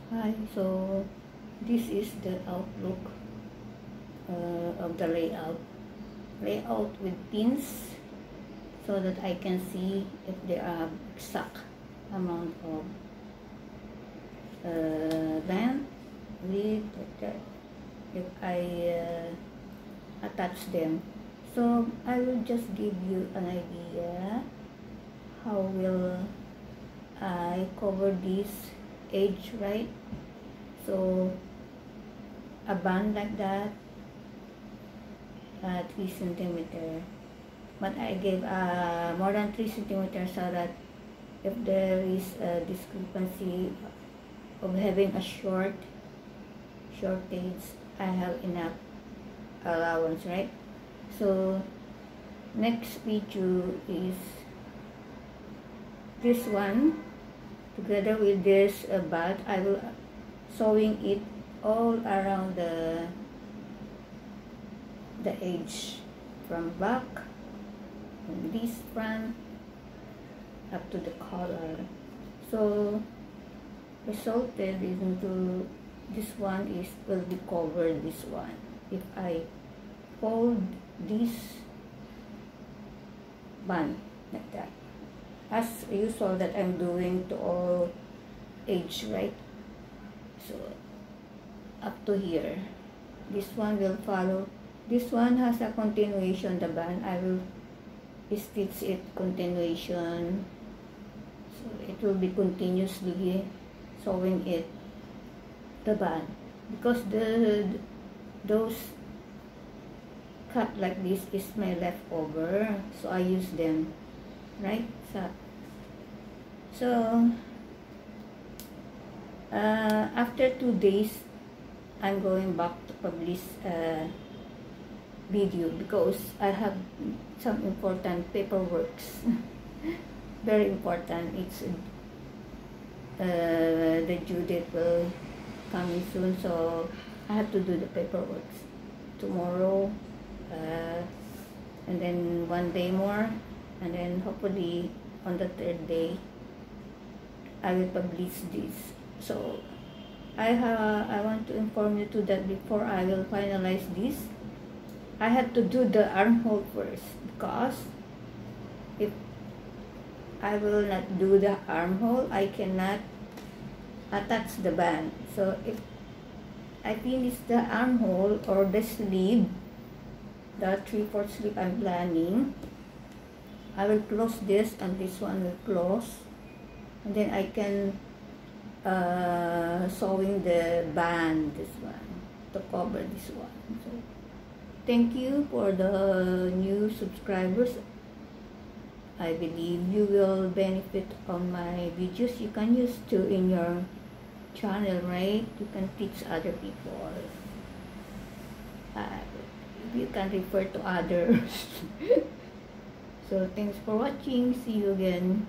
Hi, so this is the outlook of the layout with pins so that I can see if there are exact amount of band with that if I attach them. So I will just give you an idea how will I cover this edge, right? So a band like that, 3 centimeter, but I gave more than 3 centimeters so that if there is a discrepancy of having a shortage, I have enough allowance, right? So next video is this one together with this band. I will sewing it all around the edge from back, from this front up to the collar. So resulted into this one is will be covered this one if I fold this band like that, as usual that I'm doing to all edge, right? So up to here, this one will follow. This one has a continuation, the band. I will stitch it continuation, so it will be continuously sewing it the band, because those cut like this is my leftover, so I use them, right? So after 2 days I'm going back to publish video because I have some important paperworks very important. It's the due date will coming soon, so I have to do the paperwork tomorrow, and then 1 day more, and then hopefully on the 3rd day I will publish this. So I want to inform you too that before I will finalize this, I have to do the armhole first, because if I will not do the armhole, I cannot attach the band. So if I finish the armhole or the sleeve, the 3/4 sleeve I'm planning, I will close this and this one will close, and then I can sewing the band, this one, to cover this one. So thank you for the new subscribers. I believe you will benefit on my videos. You can use to in your channel, right? You can teach other people. You can refer to others. So thanks for watching. See you again.